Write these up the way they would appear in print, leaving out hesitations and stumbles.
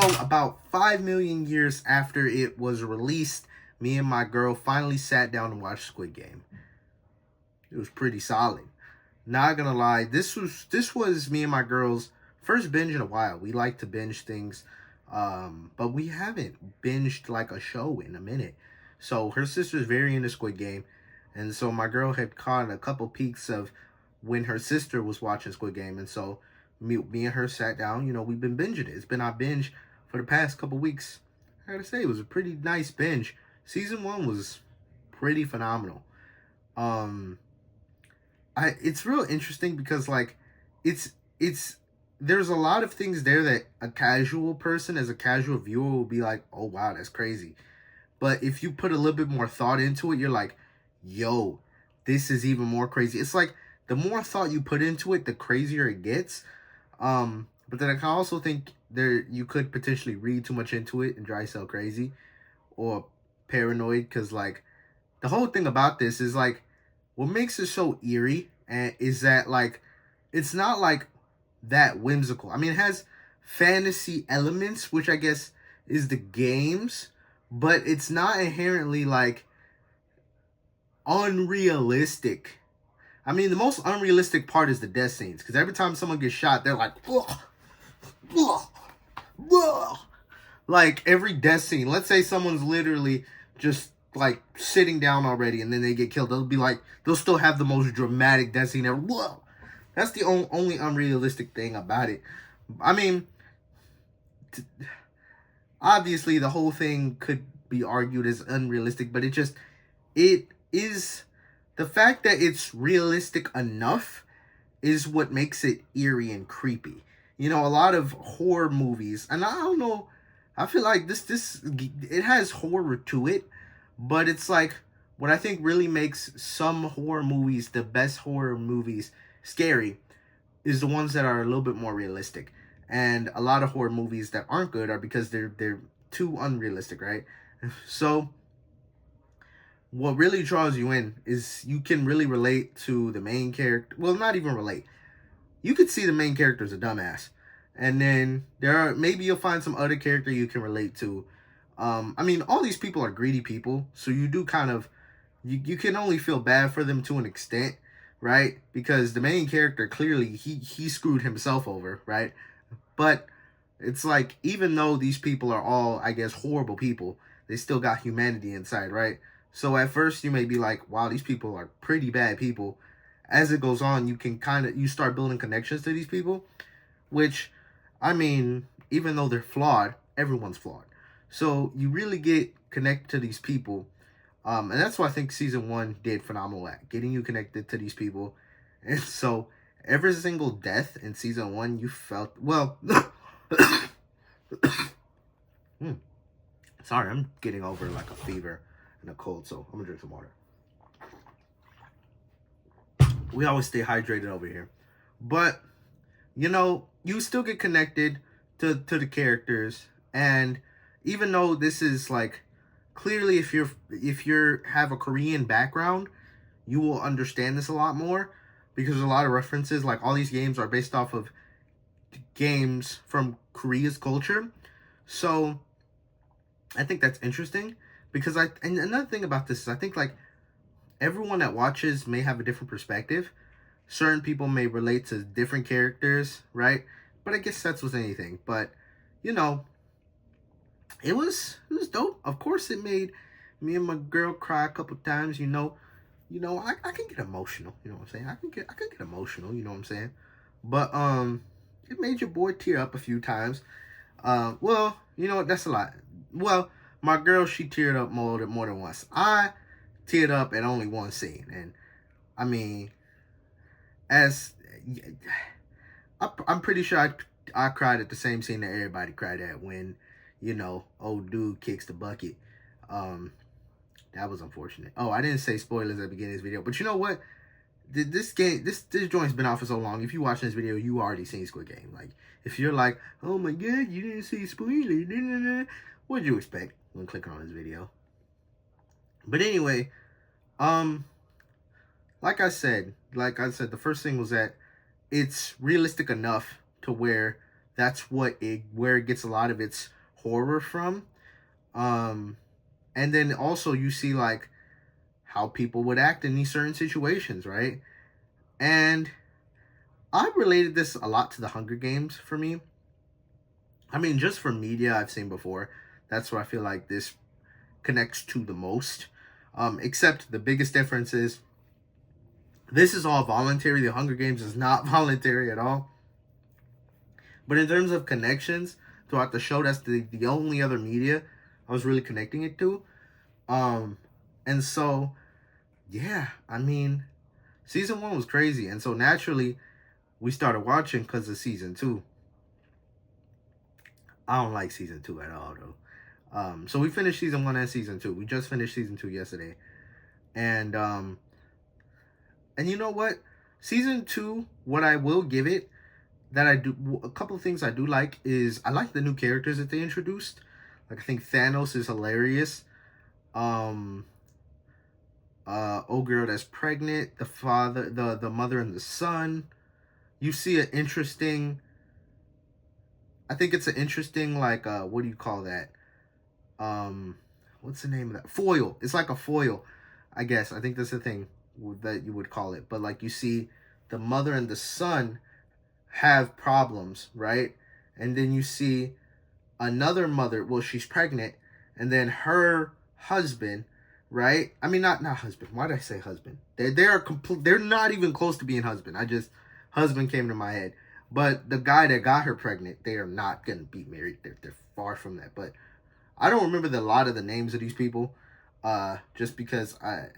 So about 5 million years after it was released, me and my girl finally sat down and watched Squid Game. It was pretty solid. Not gonna lie, this was me and my girl's first binge in a while. We like to binge things, but we haven't binged like a show in a minute. So her sister's very into Squid Game, and so my girl had caught a couple peeks of when her sister was watching Squid Game, and so me and her sat down. We've been binging it. It's been our binge for the past couple weeks. I gotta say, it was a pretty nice binge. Season one was pretty phenomenal. Um, it's real interesting because like it's there's a lot of things there that a casual person, as a casual viewer, will be like, oh wow, that's crazy. But if you put a little bit more thought into it, you're like, yo, this is even more crazy. It's like the more thought you put into it, the crazier it gets. But then I can also think there you could potentially read too much into it and drive yourself crazy or paranoid, because like the whole thing about this is like what makes it so eerie and is that like it's not like that whimsical. I mean, it has fantasy elements, which I guess is the games, but it's not inherently like unrealistic. I mean, the most unrealistic part is the death scenes, because every time someone gets shot, they're like, ugh, ugh, ugh. Like every death scene. Let's say someone's literally just like sitting down already, and then they get killed. They'll still have the most dramatic death scene ever. Whoa. That's the only unrealistic thing about it. I mean, obviously the whole thing could be argued as unrealistic, but it is the fact that it's realistic enough is what makes it eerie and creepy. A lot of horror movies, and I don't know, I feel like this it has horror to it, but it's like what I think really makes some horror movies the best horror movies scary is the ones that are a little bit more realistic. And a lot of horror movies that aren't good are because they're too unrealistic, right? So what really draws you in is you can really relate to the main character. Well, not even relate. You could see the main character as a dumbass. And then maybe you'll find some other character you can relate to. I mean, all these people are greedy people, so you do kind of you can only feel bad for them to an extent, right? Because the main character clearly he screwed himself over, right? But it's like, even though these people are all, I guess, horrible people, they still got humanity inside, right? So at first you may be like, wow, these people are pretty bad people. As it goes on, you start building connections to these people, which, I mean, even though they're flawed, everyone's flawed. So you really get connected to these people. And that's what I think season one did phenomenal at, getting you connected to these people. And so every single death in season one, you felt, well, sorry, I'm getting over like a fever and a cold, so I'm gonna drink some water. We always stay hydrated over here. But, you still get connected to the characters. And even though this is like, clearly if you're have a Korean background, you will understand this a lot more, because there's a lot of references. Like, all these games are based off of games from Korea's culture. So I think that's interesting, because and another thing about this is I think like everyone that watches may have a different perspective. Certain people may relate to different characters, right? But I guess that's with anything. But it was dope. Of course, it made me and my girl cry a couple times. I can get emotional. You know what I'm saying? I can get emotional. You know what I'm saying? But it made your boy tear up a few times. Well, you know what? That's a lot. Well, my girl, she teared up more than once. I teared up at only one scene, and I mean, I'm pretty sure I cried at the same scene that everybody cried at when, old dude kicks the bucket. That was unfortunate. Oh, I didn't say spoilers at the beginning of this video, but you know what? This joint's been out for so long. If you watch this video, you already seen Squid Game. Like, if you're like, oh my god, you didn't see spoilers, what'd you expect when clicking on this video? But anyway, like I said, the first thing was that it's realistic enough to where That's where it gets a lot of its horror from. Um, and then also you see like how people would act in these certain situations, right? And I related this a lot to the Hunger Games for me. I mean, just for media I've seen before, that's where I feel like this connects to the most. Except the biggest difference is this is all voluntary. The Hunger Games is not voluntary at all. But in terms of connections throughout the show, that's the only other media I was really connecting it to. And so, yeah, I mean, season 1 was crazy. And so naturally, we started watching because of season 2. I don't like season 2 at all, though. So we finished season 1 and season 2. We just finished season 2 yesterday. And you know what? Season 2, what I will give it, that I do, a couple of things I do like is I like the new characters that they introduced. Like I think Thanos is hilarious. Old girl that's pregnant, the father, the mother and the son. You see an interesting. I think it's an interesting like what do you call that? What's the name of that? Foil. It's like a foil, I guess. I think that's the thing that you would call it. But like you see, the mother and the son have problems, right? And then you see another mother. Well, she's pregnant, and then her husband, right? I mean, not husband. Why did I say husband? They're complete. They're not even close to being husband. Husband came to my head. But the guy that got her pregnant, they are not gonna be married. They're far from that. But I don't remember a lot of the names of these people, just because I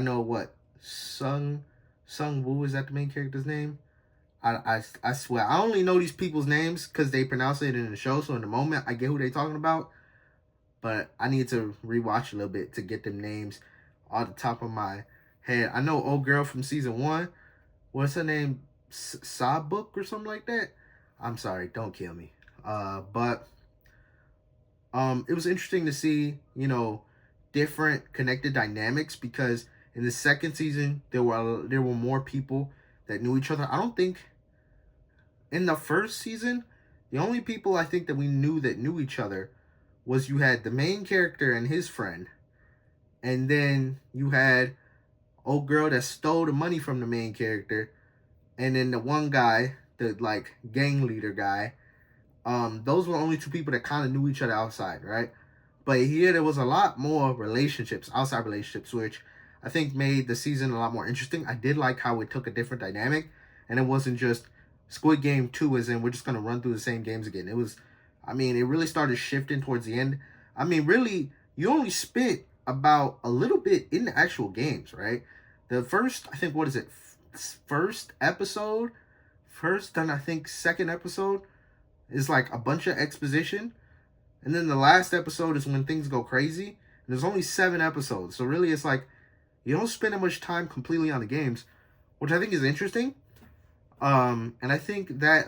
know what Sung Woo, is that the main character's name? I swear I only know these people's names because they pronounce it in the show. So in the moment I get who they're talking about, but I need to rewatch a little bit to get them names off the top of my head. I know old girl from season 1. What's her name? Sabuk or something like that. I'm sorry, don't kill me. But it was interesting to see, different connected dynamics because in the second season there were more people that knew each other. I don't think in the first season the only people I think that we knew that knew each other was you had the main character and his friend, and then you had old girl that stole the money from the main character, and then the one guy, the like gang leader guy. Those were the only two people that kind of knew each other outside, right? But here there was a lot more relationships, outside relationships, which I think made the season a lot more interesting. I did like how it took a different dynamic, and it wasn't just Squid Game 2 as in we're just going to run through the same games again. It was, I mean, it really started shifting towards the end. I mean, really, you only spent about a little bit in the actual games, right? The first, I think, what is it? First episode, and I think second episode is like a bunch of exposition. And then the last episode is when things go crazy. And there's only 7 episodes. So really it's like you don't spend that much time completely on the games, which I think is interesting. And I think that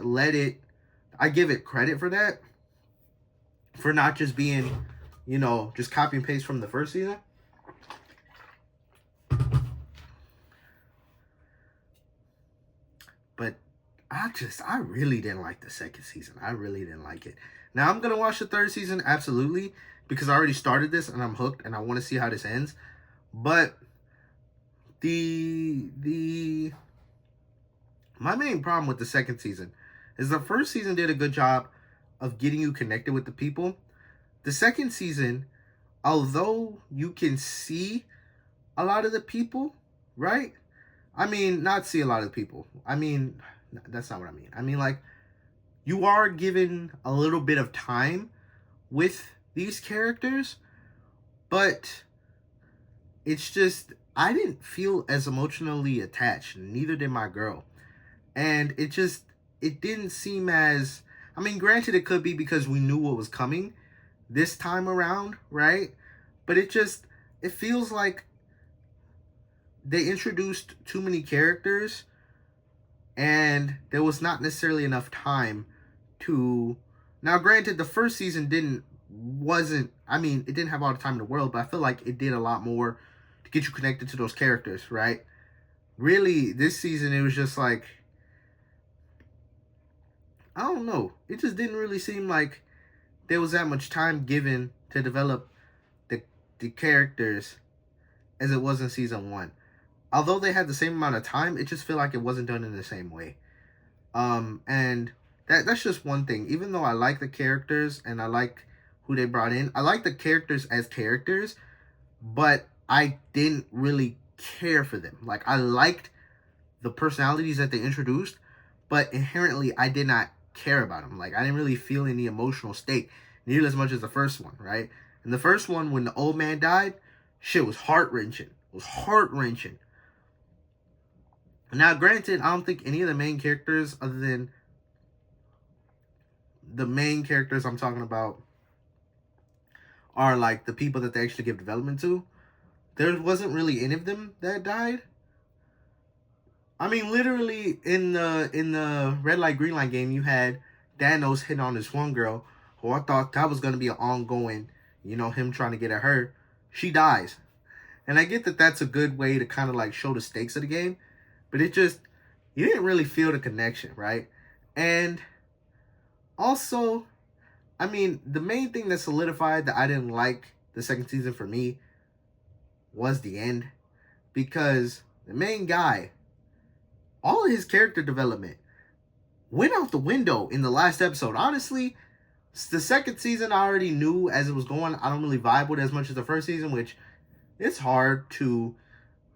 I give it credit for that. For not just being, just copy and paste from the first season. But I really didn't like the second season. I really didn't like it. Now I'm going to watch the third season, absolutely, because I already started this and I'm hooked and I want to see how this ends. But my main problem with the second season is the first season did a good job of getting you connected with the people. The second season, although you can see a lot of the people, right? I mean, not see a lot of the people. I mean, that's not what I mean. I mean, like, you are given a little bit of time with these characters, but it's just, I didn't feel as emotionally attached. Neither did my girl. And it didn't seem as, I mean, granted, it could be because we knew what was coming this time around, right? But it feels like they introduced too many characters and there was not necessarily enough time to. Now granted, the first season it didn't have all the time in the world, but I feel like it did a lot more to get you connected to those characters, right? Really, this season it was just like I don't know. It just didn't really seem like there was that much time given to develop the characters as it was in season one. Although they had the same amount of time, it just felt like it wasn't done in the same way. And that's just one thing. Even though I like the characters and I like who they brought in, I like the characters as characters, but I didn't really care for them. Like, I liked the personalities that they introduced, but inherently I did not care about them. Like, I didn't really feel any emotional stake nearly as much as the first one, right? And the first one, when the old man died, shit was heart-wrenching. It was heart-wrenching. Now, granted, I don't think any of the main characters, other than the main characters I'm talking about, are like the people that they actually give development to. There wasn't really any of them that died. I mean, literally in the red light green light game, you had Thanos hit on this one girl who I thought that was gonna be an ongoing, him trying to get at her. She dies, and I get that that's a good way to kind of like show the stakes of the game, but it just, you didn't really feel the connection, right? And also, I mean, the main thing that solidified that I didn't like the second season for me was the end, because the main guy, all of his character development went out the window in the last episode. Honestly, the second season I already knew as it was going. I don't really vibe with it as much as the first season, which it's hard to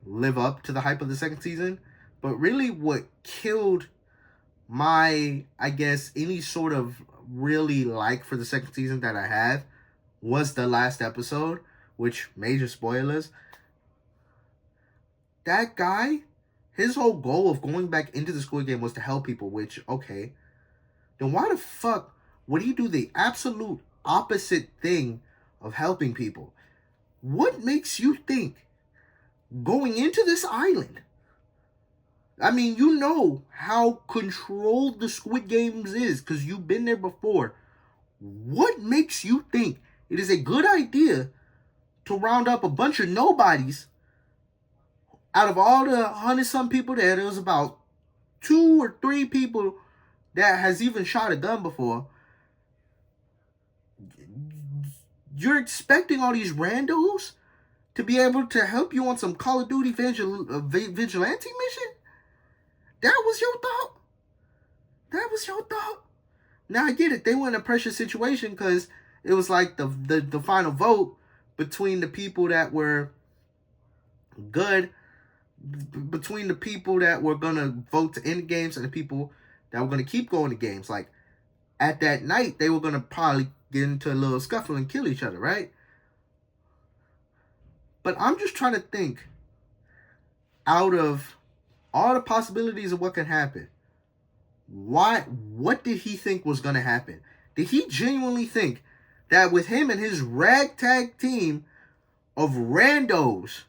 live up to the hype of the second season. But really what killed my, I guess, any sort of really like for the second season that I had was the last episode, which, major spoilers. That guy, his whole goal of going back into the Squid Game was to help people, which, okay. Then why the fuck would he do the absolute opposite thing of helping people? What makes you think going into this island, I mean, you know how controlled the Squid Games is because you've been there before. What makes you think it is a good idea to round up a bunch of nobodies? Out of all the 100-some people there was about 2 or 3 people that has even shot a gun before. You're expecting all these randos to be able to help you on some Call of Duty vigilante mission? That was your thought? That was your thought? Now I get it. They were in a pressure situation because it was like the final vote between the people that were good, between the people that were going to vote to end games and the people that were going to keep going to games. Like, at that night, they were going to probably get into a little scuffle and kill each other, right? But I'm just trying to think, out of all the possibilities of what could happen, what did he think was going to happen? Did he genuinely think that with him and his ragtag team of randos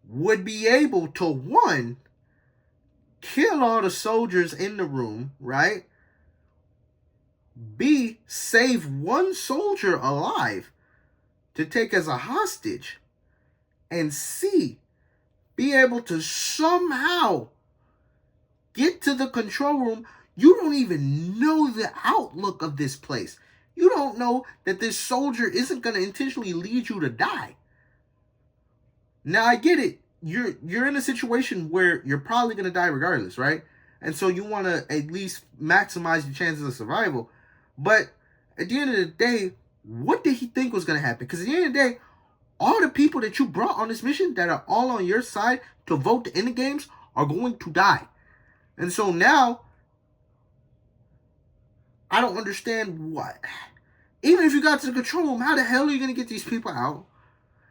would be able to, one, kill all the soldiers in the room, right? B, save one soldier alive to take as a hostage, and C, be able to somehow get to the control room? You don't even know the outlook of this place. You don't know that this soldier isn't going to intentionally lead you to die. Now, I get it. You're in a situation where you're probably going to die regardless, right? And so you want to at least maximize your chances of survival. But at the end of the day, what did he think was going to happen? Because at the end of the day, all the people that you brought on this mission that are all on your side to vote to end the games are going to die. And so now, I don't understand what. Even if you got to the control room, how the hell are you going to get these people out?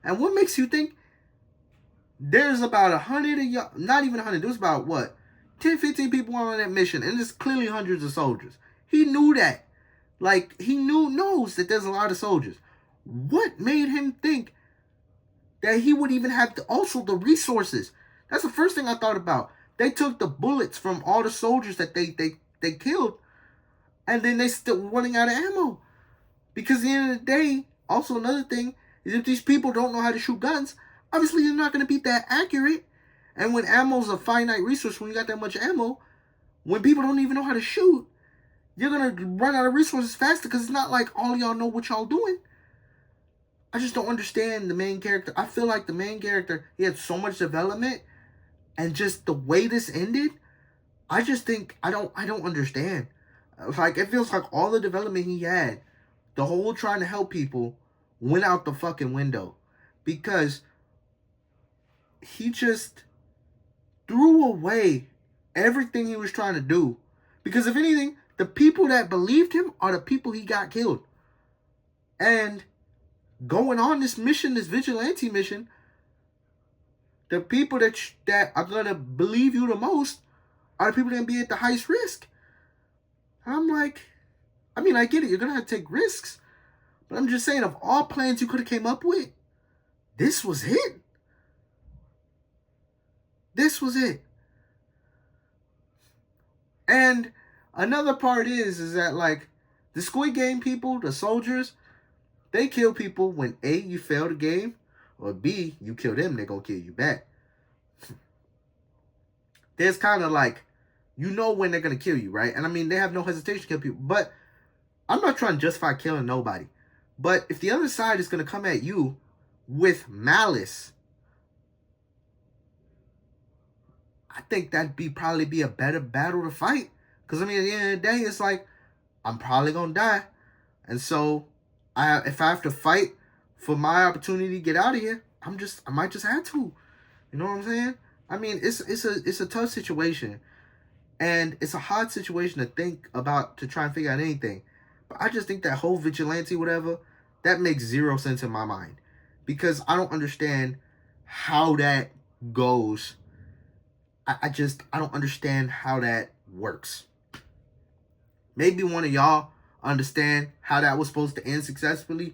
And what makes you think there's about 100 of y'all, not even 100, there was about, 10, 15 people on that mission, and there's clearly hundreds of soldiers. He knew that. Like, he knows that there's a lot of soldiers. What made him think that he would even have also the resources? That's the first thing I thought about. They took the bullets from all the soldiers that they killed, and then they still running out of ammo. Because at the end of the day, also another thing is if these people don't know how to shoot guns, obviously they're not going to be that accurate. And when ammo's a finite resource, when you got that much ammo, when people don't even know how to shoot, you're going to run out of resources faster because it's not like all of y'all know what y'all doing. I just don't understand the main character. I feel like the main character, he had so much development, and just the way this ended, I just think I don't understand. Like, it feels like all the development he had, the whole trying to help people, went out the fucking window because he just threw away everything he was trying to do. Because if anything, the people that believed him are the people he got killed. And going on this mission, this vigilante mission, the people that are going to believe you the most are the people that be at the highest risk. And I'm like, I mean, I get it. You're going to have to take risks. But I'm just saying, of all plans you could have came up with, this was it. This was it. And another part is that, like, the Squid Game people, the soldiers, they kill people when A, you fail the game, or B, you kill them, they're going to kill you back. There's kind of like, you know when they're going to kill you, right? And I mean, they have no hesitation to kill people. But I'm not trying to justify killing nobody. But if the other side is going to come at you with malice, I think that'd probably be a better battle to fight. Because, I mean, at the end of the day, it's like, I'm probably going to die. And so, if I have to fight for my opportunity to get out of here, I might just have to. You know what I'm saying? I mean, it's a tough situation. And it's a hard situation to think about, to try and figure out anything. But I just think that whole vigilante, whatever, that makes zero sense in my mind. Because I don't understand how that goes. I don't understand how that works. Maybe one of y'all understand how that was supposed to end successfully.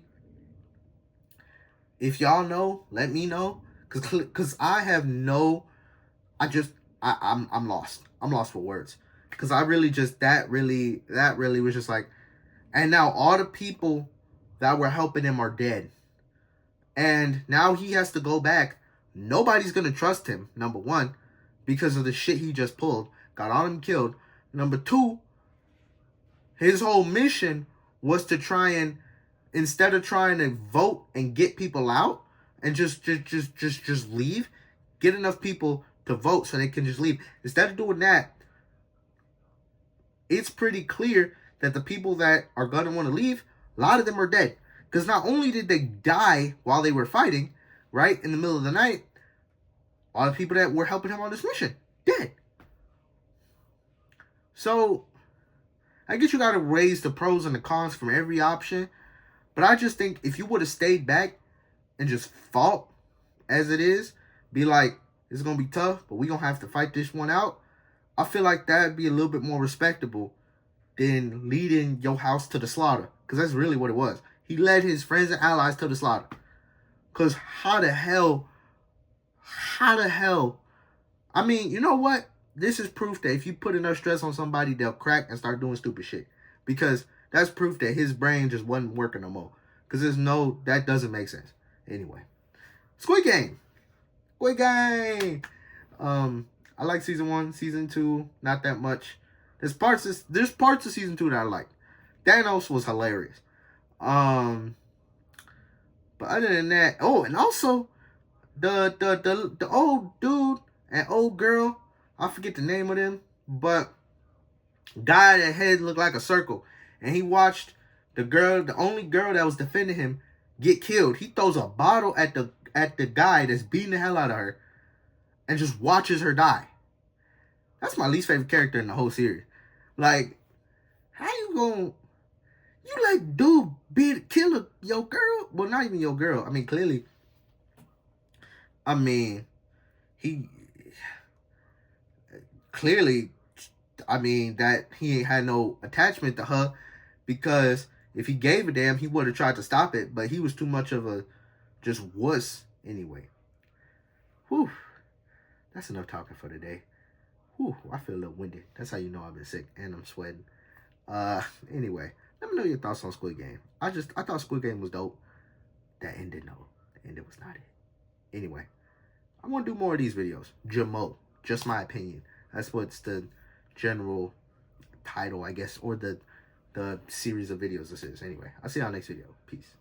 If y'all know, let me know. Cause I have no, I'm lost. I'm lost for words. Cause I really just, that really was just like, and now all the people that were helping him are dead. And now he has to go back. Nobody's going to trust him, number one, because of the shit he just pulled. Got all of them killed. Number two, his whole mission was to try and, instead of trying to vote and get people out and just leave, get enough people to vote so they can just leave. Instead of doing that, it's pretty clear that the people that are going to want to leave, a lot of them are dead. Because not only did they die while they were fighting, right, in the middle of the night, all the people that were helping him on this mission, dead. So, I guess you got to raise the pros and the cons from every option. But I just think if you would have stayed back and just fought as it is, be like, it's going to be tough, but we're going to have to fight this one out. I feel like that'd be a little bit more respectable than leading your house to the slaughter. Because that's really what it was. He led his friends and allies to the slaughter. Because how the hell, I mean, you know what? This is proof that if you put enough stress on somebody, they'll crack and start doing stupid shit. Because that's proof that his brain just wasn't working no more. Because that doesn't make sense. Anyway. Squid Game. I like season 1, season 2, not that much. There's parts of season 2 that I like. Thanos was hilarious. But other than that, and also the old dude and old girl, I forget the name of them, but guy that head looked like a circle, and he watched the only girl that was defending him, get killed. He throws a bottle at the guy that's beating the hell out of her, and just watches her die. That's my least favorite character in the whole series. Like, how you let dude kill your girl? Well, not even your girl. I mean, clearly. I mean, that he ain't had no attachment to her, because if he gave a damn, he would have tried to stop it, but he was too much of a just wuss anyway. Whew. That's enough talking for today. Whew, I feel a little winded. That's how you know I've been sick and I'm sweating. Anyway, let me know your thoughts on Squid Game. I thought Squid Game was dope. That ended, no. The ending was not it. Anyway, I want to do more of these videos. Just my opinion. That's what's the general title, I guess, or the series of videos this is. Anyway, I'll see y'all next video. Peace.